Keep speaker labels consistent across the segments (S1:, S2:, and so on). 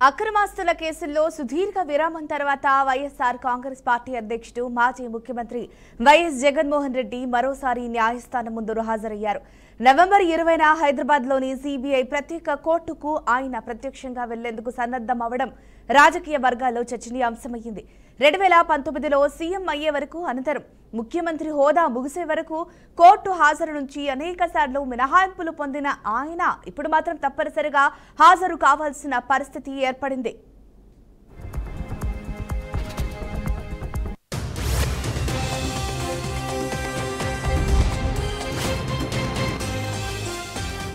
S1: అక్రమాస్తుల కేసుల్లో సుదీర్ఘ విరామం తర్వాత వైఎస్ఆర్ కాంగ్రెస్ పార్టీ అధ్యక్షుడు మాజీ ముఖ్యమంత్రి వైఎస్ జగన్మోహన్ రెడ్డి మరోసారి న్యాయస్థానం ముందు హాజరయ్యారు. నవంబర్ 20న హైదరాబాద్లోని సిబిఐ ప్రత్యేక కోర్టుకు ఆయన ప్రత్యక్షంగా వెళ్లేందుకు సన్నద్ధం అవడం రాజకీయ వర్గాల్లో చర్చనీయాంశమైంది. 2019లో సీఎం అయ్యే వరకు అనంతరం ముఖ్యమంత్రి హోదా ముగిసే వరకు కోర్టు హాజరు నుంచి అనేకసార్లు మినహాయింపులు పొందిన ఆయన ఇప్పుడు మాత్రం తప్పనిసరిగా హాజరు కావాల్సిన పరిస్థితి ఏర్పడింది.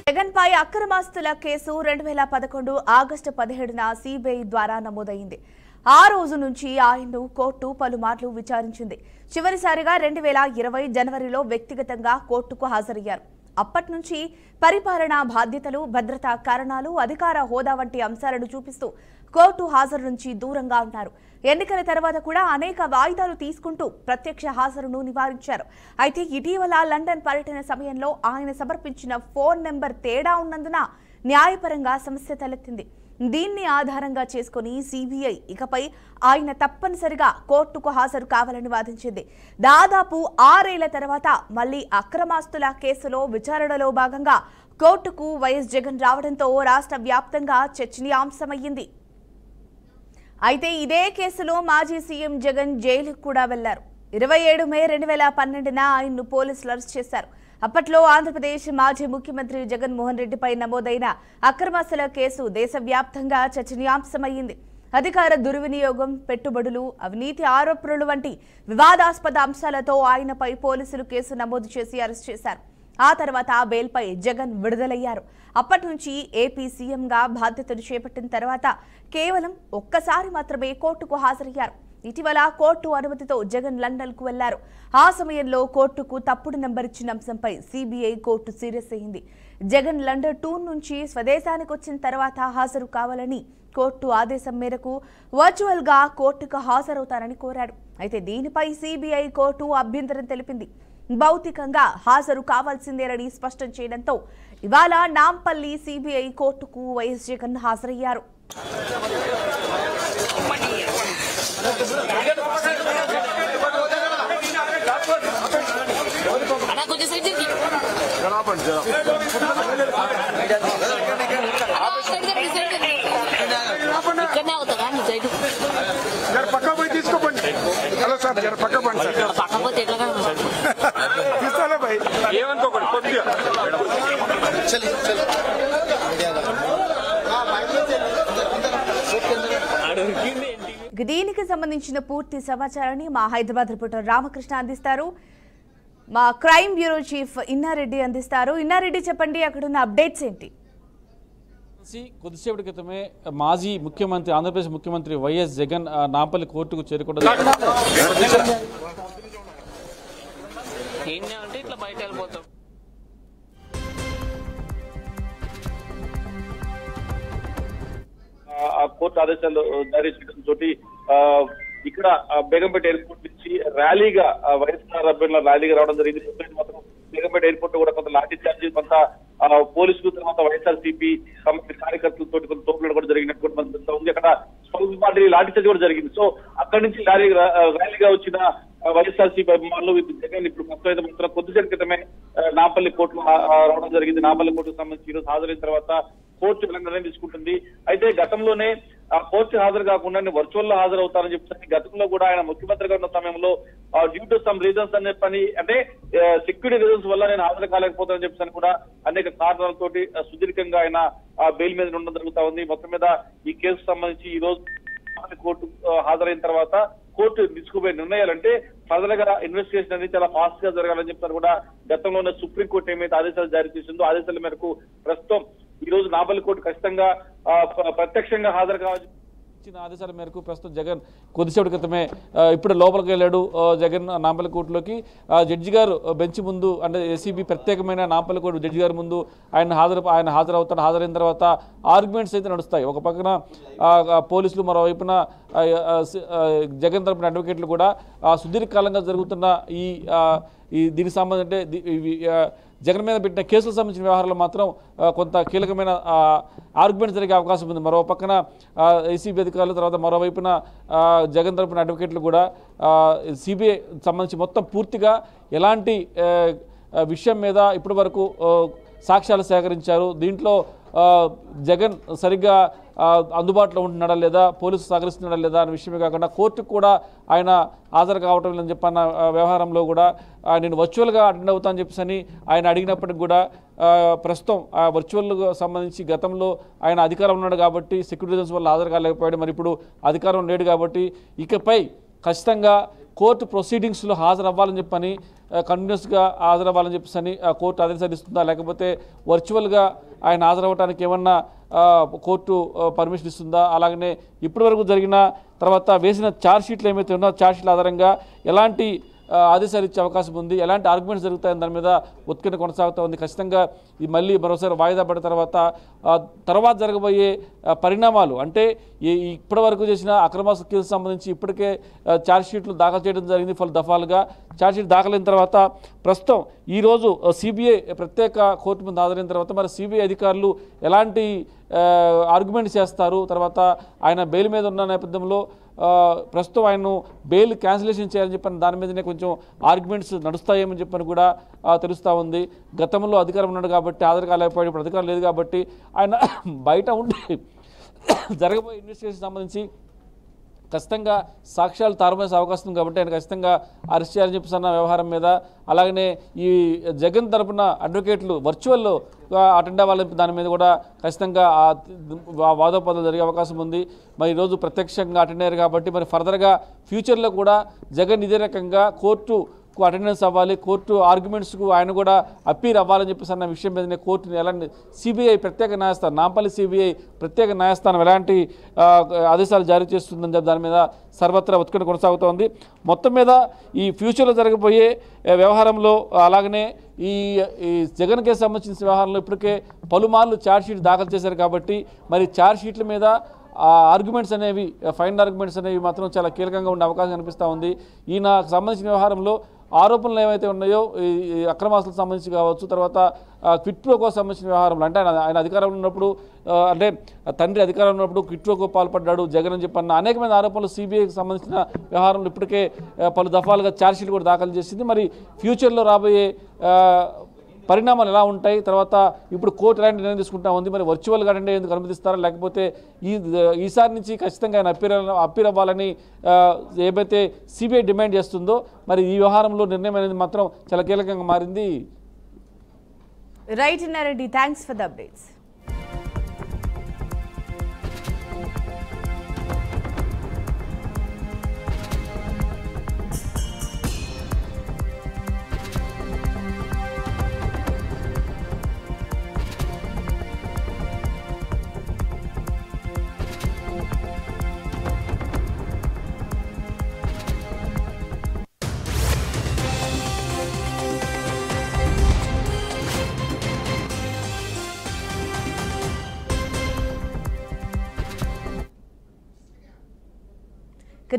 S1: జగన్ పై అక్రమాస్తుల కేసు 2011 ఆగస్టు 17న సిబిఐ ద్వారా నమోదైంది. ఆ రోజు నుంచి ఆయన్ను కోర్టు పలుమార్లు విచారించింది. చివరిసారిగా 2020 జనవరిలో వ్యక్తిగతంగా కోర్టుకు హాజరయ్యారు. అప్పటి నుంచి పరిపాలనా బాధ్యతలు, భద్రతా కారణాలు, అధికార హోదా వంటి అంశాలను చూపిస్తూ కోర్టు హాజరు నుంచి దూరంగా ఉన్నారు. ఎన్నికల తర్వాత కూడా అనేక వాయిదాలు తీసుకుంటూ ప్రత్యక్ష హాజరును నివారించారు. అయితే ఇటీవల లండన్ పర్యటన సమయంలో ఆయన సమర్పించిన ఫోన్ నెంబర్ తేడా ఉన్నందున న్యాయపరంగా సమస్య తలెత్తింది. దీన్ని ఆధారంగా చేసుకుని సిబిఐ ఇకపై ఆయన తప్పనిసరిగా కోర్టుకు హాజరు కావాలని వాదించింది. దాదాపు 6 ఏళ్ల తర్వాత మళ్లీ అక్రమాస్తుల కేసులో విచారణలో భాగంగా కోర్టుకు వైఎస్ జగన్ రావడంతో రాష్ట్ర వ్యాప్తంగా చర్చనీయాంశమయ్యింది. అయితే ఇదే కేసులో మాజీ సీఎం జగన్ జైలుకు కూడా వెళ్లారు. 27 మే 2012న ఆయన్ను పోలీసులు అరెస్ట్ చేశారు. అప్పట్లో ఆంధ్రప్రదేశ్ మాజీ ముఖ్యమంత్రి జగన్మోహన్ రెడ్డిపై నమోదైన అక్రమాస్తుల కేసు దేశవ్యాప్తంగా చర్చనీయాంశమయ్యింది. అధికార దుర్వినియోగం, పెట్టుబడులు, అవినీతి ఆరోపణలు వంటి వివాదాస్పద అంశాలతో ఆయనపై పోలీసులు కేసు నమోదు చేసి అరెస్ట్ చేశారు. ఆ తర్వాత బెయిల్పై జగన్ విడుదలయ్యారు. అప్పటి నుంచి ఏపీ సీఎంగా బాధ్యతలు చేపట్టిన తర్వాత కేవలం ఒక్కసారి మాత్రమే కోర్టుకు హాజరయ్యారు. ఇటీవల కోర్టు అనుమతితో జగన్ లండన్కు వెళ్లారు. ఆ సమయంలో కోర్టుకు తప్పుడు నెంబర్ ఇచ్చిన అంశంపై సిబిఐ కోర్టు సీరియస్ అయింది. జగన్ లండన్ టూర్ నుంచి స్వదేశానికి వచ్చిన తర్వాత హాజరు కావాలని కోర్టు ఆదేశం మేరకు వర్చువల్ గా కోర్టుకు హాజరవుతారని కోరాడు. అయితే దీనిపై సిబిఐ కోర్టు అభ్యంతరం తెలిపింది. భౌతికంగా హాజరు కావాల్సిందేనని స్పష్టం చేయడంతో ఇవాళ నాంపల్లి సిబిఐ కోర్టుకు వైఎస్ జగన్ హాజరయ్యారు. దీనికి సంబంధించిన పూర్తి సమాచారాన్ని మా హైదరాబాద్ రిపోర్టర్ రామకృష్ణ అందిస్తారు. మా క్రైమ్ బ్యూరో చీఫ్ ఇన్నారెడ్డి అందిస్తారు. ఇన్నారెడ్డి, చెప్పండి, అక్కడున్న అప్డేట్స్ ఏంటి?
S2: కొద్దిసేపటి క్రితమే మాజీ ముఖ్యమంత్రి, ఆంధ్రప్రదేశ్ ముఖ్యమంత్రి వైఎస్ జగన్ నాంపల్లి కోర్టుకు చేరుకోవడం
S3: కోర్టు ఆదేశాలు జారీ చేయడంతో ఇక్కడ బేగంపేట ఎయిర్పోర్ట్ నుంచి ర్యాలీగా వైఎస్ఆర్ అభ్యర్థుల ర్యాలీగా రావడం జరిగింది. మాత్రం బేగంపేట ఎయిర్పోర్ట్ కూడా కొంత లాఠీ చార్జ్, కొంత పోలీసులు, తర్వాత వైఎస్ఆర్సీపీ కార్యకర్తలతో కొంత తోపులు కూడా జరిగినటువంటి ఉంది. అక్కడ స్వల్ప పార్టీ లాఠీ చార్జ్ కూడా జరిగింది. సో అక్కడి నుంచి ర్యాలీగా వచ్చిన వైఎస్ఆర్సీపీ అభిమానులు జగన్ ఇప్పుడు మాత్రం కొద్దిసేపు క్రితమే నాంపల్లి కోర్టులో రావడం జరిగింది. నాంపల్లి కోర్టుకు సంబంధించి ఈరోజు హాజరైన తర్వాత కోర్టు నిర్ణయం తీసుకుంటుంది. అయితే గతంలోనే కోర్టు హాజరు కాకుండా వర్చువల్ లో హాజరవుతారని చెప్తాను. గతంలో కూడా ఆయన ముఖ్యమంత్రిగా ఉన్న సమయంలో డ్యూ టు సమ్ రీజన్స్ అనే పని, అంటే సెక్యూరిటీ రీజన్స్ వల్ల నేను హాజరు కాలేకపోతానని చెప్తాను కూడా అనేక కారణాలతోటి సుదీర్ఘంగా ఆయన బెయిల్ మీద ఉండడం జరుగుతా ఉంది. మొత్తం మీద ఈ కేసు సంబంధించి ఈ రోజు కోర్టు హాజరైన తర్వాత కోర్టు తీసుకుపోయే నిర్ణయాలంటే ఫర్దర్ గా ఇన్వెస్టిగేషన్ అనేది చాలా ఫాస్ట్ గా జరగాలని చెప్తారు కూడా. గతంలోనే సుప్రీంకోర్టు ఏమైతే ఆదేశాలు జారీ చేసిందో ఆదేశాల మేరకు ప్రస్తుతం ఈ రోజు నాంపల్లి కోర్టు ఖచ్చితంగా ప్రత్యక్షంగా హాజరు కావాలి.
S2: ఇచ్చిన ఆదేశాల మేరకు ప్రస్తుతం జగన్ కొద్దిసేపటి క్రితమే ఇప్పుడు లోపలికి వెళ్ళాడు. జగన్ నాంపల్లి కోర్టులోకి జడ్జి గారు బెంచ్ ముందు, అంటే ఏసీబీ ప్రత్యేకమైన నాంపల్లి కోర్టు జడ్జి గారి ముందు ఆయన హాజరవుతాడు. హాజరైన తర్వాత ఆర్గ్యుమెంట్స్ అయితే నడుస్తాయి. ఒక పక్కన పోలీసులు, మరోవైపున జగన్ తరపున అడ్వకేట్లు కూడా సుదీర్ఘకాలంగా జరుగుతున్న ఈ దీనికి సంబంధించి జగన్ మీద పెట్టిన కేసులకు సంబంధించిన వ్యవహారాలు మాత్రం కొంత కీలకమైన ఆర్గ్యుమెంట్ జరిగే అవకాశం ఉంది. మరో పక్కన ఏసీబీ అధికారులు, తర్వాత మరోవైపున జగన్ తరపున అడ్వకేట్లు కూడా సిబిఐ సంబంధించి మొత్తం పూర్తిగా ఎలాంటి విషయం మీద ఇప్పటి వరకు సాక్ష్యాలు సేకరించారు, దీంట్లో జగన్ సరిగ్గా అందుబాటులో ఉంటున్నాడా లేదా, పోలీసు సహకరిస్తున్నాడా లేదా అనే విషయమే కాకుండా కోర్టుకు కూడా ఆయన హాజరు కావటం లేదని చెప్పన్న వ్యవహారంలో కూడా నేను వర్చువల్గా అటెండ్ అవుతానని చెప్పేసి ఆయన అడిగినప్పటికి కూడా ప్రస్తుతం ఆ వర్చువల్గా సంబంధించి గతంలో ఆయన అధికారం ఉన్నాడు కాబట్టి సెక్యూరిటీ రీజన్స్ వల్ల హాజరు కాలేకపోయాడు. మరి ఇప్పుడు అధికారం లేడు కాబట్టి ఇకపై ఖచ్చితంగా కోర్టు ప్రొసీడింగ్స్లో హాజరవ్వాలని చెప్పని కంటిన్యూస్గా హాజరవ్వాలని చెప్పేసి కోర్టు ఆదేశాలిస్తుందా, లేకపోతే వర్చువల్గా ఆయన హాజరవ్వడానికి ఏమన్నా కోర్టు పర్మిషన్ ఇస్తుందా, అలాగనే ఇప్పటివరకు జరిగిన తర్వాత వేసిన ఛార్జ్షీట్లు ఏమైతే ఉన్నాయో ఛార్జ్షీట్ల ఆధారంగా ఎలాంటి ఆదేశాలు ఇచ్చే అవకాశం ఉంది, ఎలాంటి ఆర్గ్యుమెంట్స్ జరుగుతాయని దాని మీద ఉత్కంఠ కొనసాగుతూ ఉంది. ఖచ్చితంగా ఈ మళ్ళీ మరోసారి వాయిదా పడిన తర్వాత జరగబోయే పరిణామాలు అంటే ఇప్పటివరకు చేసిన అక్రమ కేసుకు సంబంధించి ఇప్పటికే ఛార్జ్షీట్లు దాఖలు చేయడం జరిగింది. పలు దఫాలుగా ఛార్జ్షీట్ దాఖలైన తర్వాత ప్రస్తుతం ఈరోజు సిబిఐ ప్రత్యేక కోర్టు ముందు హాజరైన తర్వాత మరి సిబిఐ అధికారులు ఎలాంటి ఆర్గ్యుమెంట్ చేస్తారు, తర్వాత ఆయన బెయిల్ మీద ఉన్న నేపథ్యంలో ప్రస్తుతం ఆయన్ను బెయిల్ క్యాన్సిలేషన్ చేయాలని చెప్పని దాని మీదనే కొంచెం ఆర్గ్యుమెంట్స్ నడుస్తాయేమని చెప్పని కూడా తెలుస్తూ ఉంది. గతంలో అధికారం ఉన్నాడు కాబట్టి హాజరు కాలేకపోయాడు, ఇప్పుడు అధికారం లేదు కాబట్టి ఆయన బయట ఉండి జరగబోయే ఇన్వెస్టిగేషన్ సంబంధించి ఖచ్చితంగా సాక్ష్యాలు తారుమేసే అవకాశం ఉంది కాబట్టి ఆయన ఖచ్చితంగా అరెస్ట్ చేయాలని చెప్పేసి అన్న వ్యవహారం మీద, అలాగనే ఈ జగన్ తరపున అడ్వకేట్లు వర్చువల్లో అటెండ్ అవ్వాలని దాని మీద కూడా ఖచ్చితంగా వాదోపదాలు జరిగే అవకాశం ఉంది. మరి ఈరోజు ప్రత్యక్షంగా అటెండ్ అయ్యారు కాబట్టి మరి ఫర్దర్గా ఫ్యూచర్లో కూడా జగన్ ఇదే రకంగా కోర్టు అటెండెన్స్ అవ్వాలి, కోర్టు ఆర్గ్యుమెంట్స్కు ఆయన కూడా అప్పీల్ అవ్వాలని చెప్పేసి అన్న విషయం మీదనే కోర్టుని ఎలాంటి సిబిఐ ప్రత్యేక న్యాయస్థానం, నాంపల్లి సిబిఐ ప్రత్యేక న్యాయస్థానం ఎలాంటి ఆదేశాలు జారీ చేస్తుందని చెప్పి దాని మీద సర్వత్రా ఉత్కంఠ కొనసాగుతోంది. మొత్తం మీద ఈ ఫ్యూచర్లో జరగబోయే వ్యవహారంలో అలాగనే ఈ జగన్ కేసు సంబంధించిన వ్యవహారంలో ఇప్పటికే పలుమార్లు ఛార్జ్షీట్ దాఖలు చేశారు కాబట్టి మరి ఛార్జ్షీట్ల మీద ఆర్గ్యుమెంట్స్ అనేవి, ఫైనల్ ఆర్గ్యుమెంట్స్ అనేవి మాత్రం చాలా కీలకంగా ఉండే అవకాశం కనిపిస్తూ ఉంది. ఈయన సంబంధించిన వ్యవహారంలో ఆరోపణలు ఏవైతే ఉన్నాయో ఈ అక్రమాస్తులకు సంబంధించి కావచ్చు, తర్వాత క్విట్ ప్రోకో సంబంధించిన వ్యవహారంలో అంటే ఆయన అధికారంలో ఉన్నప్పుడు అంటే తండ్రి అధికారంలో ఉన్నప్పుడు క్విట్ ప్రోకో పాల్పడ్డాడు జగన్ అని చెప్పన్న అనేకమైన ఆరోపణలు సిబిఐకి సంబంధించిన వ్యవహారంలో ఇప్పటికే పలు దఫాలుగా ఛార్జ్షీట్ కూడా దాఖలు చేసింది. మరి ఫ్యూచర్లో రాబోయే పరిణామాలు ఎలా ఉంటాయి, తర్వాత ఇప్పుడు కోర్టు ఎలాంటి నిర్ణయం తీసుకుంటా ఉంది, మరి వర్చువల్గా అటెండ్ అయ్యేందుకు అనుమతిస్తారా, లేకపోతే ఈసారి నుంచి ఖచ్చితంగా ఆయన అప్పీల్ అవ్వాలని ఏవైతే సిబిఐ డిమాండ్ చేస్తుందో మరి ఈ వ్యవహారంలో నిర్ణయం అనేది మాత్రం చాలా కీలకంగా మారింది.
S1: Right Nareddy, thanks for the updates.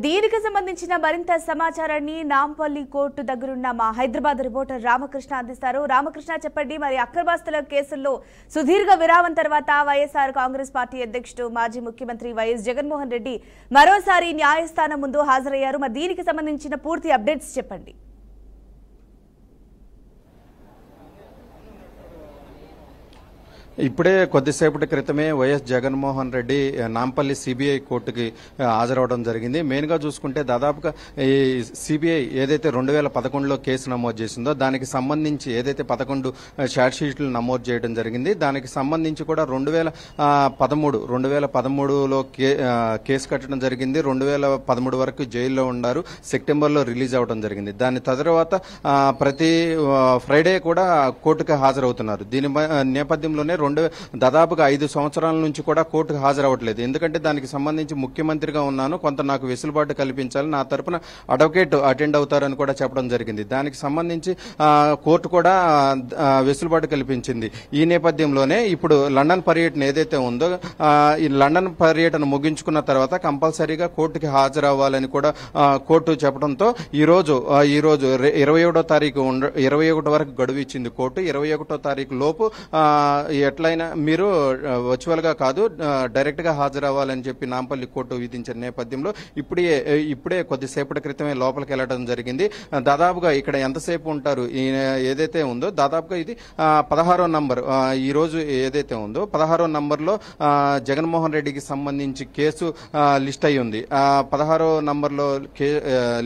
S1: దీనికి సంబంధించిన మరింత సమాచారాన్ని నాంపల్లి కోర్టు దగ్గరున్న మా హైదరాబాద్ రిపోర్టర్ రామకృష్ణ అందిస్తారు. రామకృష్ణ, చెప్పండి, మరి అక్రమాస్తుల కేసుల్లో సుదీర్ఘ విరామం తర్వాత వైఎస్ఆర్ కాంగ్రెస్ పార్టీ అధ్యక్షుడు మాజీ ముఖ్యమంత్రి వైఎస్ జగన్మోహన్ రెడ్డి మరోసారి న్యాయస్థానం ముందు హాజరయ్యారు. మరి దీనికి సంబంధించిన పూర్తి అప్డేట్స్ చెప్పండి.
S4: ఇప్పుడే కొద్దిసేపటి క్రితమే వైఎస్ జగన్మోహన్ రెడ్డి నాంపల్లి సిబిఐ కోర్టుకి హాజరవడం జరిగింది. మెయిన్గా చూసుకుంటే దాదాపుగా ఈ సిబిఐ ఏదైతే 2011లో కేసు నమోదు చేసిందో దానికి సంబంధించి ఏదైతే 11 ఛార్జ్షీట్లు నమోదు చేయడం జరిగింది. దానికి సంబంధించి కూడా 2013లో కేసు కట్టడం జరిగింది. 2013 వరకు జైల్లో ఉన్నారు. సెప్టెంబర్లో రిలీజ్ అవ్వడం జరిగింది. దాని తర్వాత ప్రతి ఫ్రైడే కూడా కోర్టుకి హాజరవుతున్నారు. దీని నేపథ్యంలోనే దాదాపుగా 5 సంవత్సరాల నుంచి కూడా కోర్టుకు హాజరవ్వట్లేదు. ఎందుకంటే దానికి సంబంధించి ముఖ్యమంత్రిగా ఉన్నాను, కొంత నాకు వెసులుబాటు కల్పించాలి, నా తరపున అడ్వకేట్ అటెండ్ అవుతారని కూడా చెప్పడం జరిగింది. దానికి సంబంధించి కోర్టు కూడా వెసులుబాటు కల్పించింది. ఈ నేపథ్యంలోనే ఇప్పుడు లండన్ పర్యటన ఏదైతే ఉందో ఈ లండన్ పర్యటన ముగించుకున్న తర్వాత కంపల్సరీగా కోర్టుకి హాజరవ్వాలని కూడా కోర్టు చెప్పడంతో ఈ రోజు 21వ తారీఖు 21 వరకు గడువు ఇచ్చింది కోర్టు. 21వ తారీఖు లోపు ఎట్లయినా మీరు వర్చువల్ గా కాదు డైరెక్ట్ గా హాజరవ్వాలని చెప్పి నాంపల్లి కోర్టు విధించిన నేపథ్యంలో ఇప్పుడే కొద్దిసేపటి క్రితమే లోపలికి వెళ్లడం జరిగింది. దాదాపుగా ఇక్కడ ఎంతసేపు ఉంటారు ఏదైతే ఉందో దాదాపుగా ఇది 16వ నంబర్ ఈ రోజు ఏదైతే ఉందో 16వ నంబర్లో జగన్మోహన్ రెడ్డికి సంబంధించి కేసు లిస్ట్ అయి ఉంది. 16వ నంబర్లో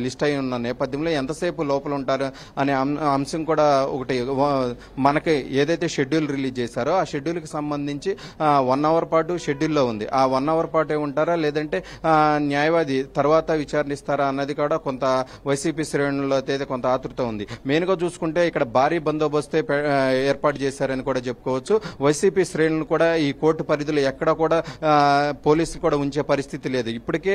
S4: లిస్ట్ అయి ఉన్న నేపథ్యంలో ఎంతసేపు లోపల ఉంటారు అనే అంశం కూడా ఒకటి మనకి ఏదైతే షెడ్యూల్ రిలీజ్ చేశారో ఆ షెడ్యూల్ కి సంబంధించి 1 అవర్ పాటు షెడ్యూల్లో ఉంది. ఆ 1 అవర్ పాటే ఉంటారా లేదంటే న్యాయవాది తర్వాత విచారణిస్తారా అన్నది కూడా కొంత వైసీపీ శ్రేణుల్లో అయితే కొంత ఆతృత ఉంది. మెయిన్ గా చూసుకుంటే ఇక్కడ భారీ బందోబస్తే ఏర్పాటు చేశారని కూడా చెప్పుకోవచ్చు. వైసీపీ శ్రేణులు కూడా ఈ కోర్టు పరిధిలో ఎక్కడ కూడా పోలీసులు కూడా ఉంచే పరిస్థితి లేదు. ఇప్పటికే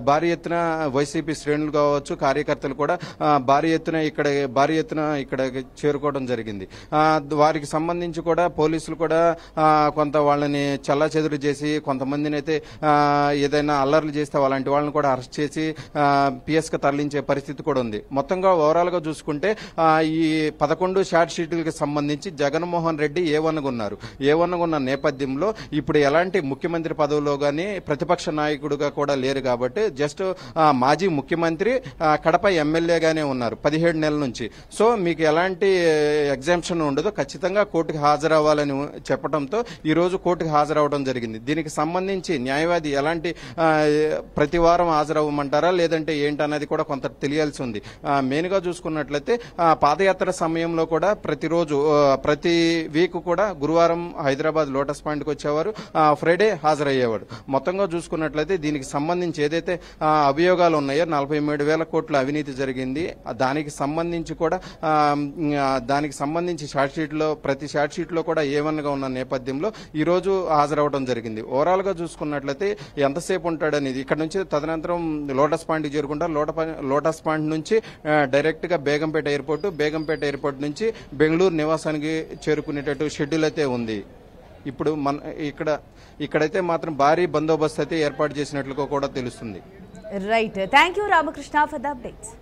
S4: భారీ ఎత్తున వైసీపీ శ్రేణులు కావచ్చు కార్యకర్తలు కూడా భారీ ఎత్తున ఇక్కడ చేరుకోవడం జరిగింది. వారికి సంబంధించి కూడా పోలీసులు కూడా కొంత వాళ్ళని చల్లాచెదురు చేసి కొంతమందిని అయితే ఏదైనా అల్లర్లు చేస్తే అలాంటి వాళ్ళని కూడా అరెస్ట్ చేసి పిఎస్ కి తరలించే పరిస్థితి కూడా ఉంది. మొత్తంగా ఓవరాల్ గా చూసుకుంటే ఈ 11 షార్ట్ షీట్లకు సంబంధించి జగన్మోహన్ రెడ్డి ఏ1గా ఉన్న నేపథ్యంలో ఇప్పుడు ఎలాంటి ముఖ్యమంత్రి పదవిలో గానీ ప్రతిపక్ష నాయకుడుగా కూడా లేరు కాబట్టి జస్ట్ మాజీ ముఖ్యమంత్రి కడప ఎమ్మెల్యేగానే ఉన్నారు 17 నెలల నుంచి. సో మీకు ఎలాంటి ఎగ్జామ్షన్ ఉండదు, ఖచ్చితంగా కోర్టుకు హాజరవ్వాలని చెప్పడంతో ఈ రోజు కోర్టుకు హాజరవడం జరిగింది. దీనికి సంబంధించి న్యాయవాది ఎలాంటి ప్రతి వారం హాజరవ్వమంటారా లేదంటే ఏంటన్నది కూడా కొంత తెలియాల్సి ఉంది. మెయిన్ గా చూసుకున్నట్లయితే పాదయాత్ర సమయంలో కూడా ప్రతి వీక్ కూడా గురువారం హైదరాబాద్ లోటస్ పాయింట్ కి వచ్చేవారు, ఫ్రైడే హాజరయ్యేవాడు. మొత్తంగా చూసుకున్నట్లయితే దీనికి సంబంధించి ఏదైతే అభియోగాలు ఉన్నాయో 47,000 కోట్ల అవినీతి జరిగింది. దానికి సంబంధించి కూడా ప్రతి షార్ట్ షీట్ లో కూడా A1గా ఉన్న నేపథ్యంలో ఈ రోజు హాజరవడం జరిగింది. ఓవరాల్ గా చూసుకున్నట్లయితే ఎంతసేపు ఉంటాడనేది ఇక్కడ నుంచి తదనంతరం లోటస్ పాయింట్ చేరుకుంటారు. లోటస్ పాయింట్ నుంచి డైరెక్ట్ గా బేగంపేట ఎయిర్పోర్ట్ నుంచి బెంగళూరు నివాసానికి చేరుకునేటట్టు షెడ్యూల్ అయితే ఉంది. ఇప్పుడు ఇక్కడైతే మాత్రం భారీ బందోబస్తు అయితే ఏర్పాటు చేసినట్లుగా కూడా తెలుస్తుంది.
S1: Right, thank you Ramakrishna for the updates.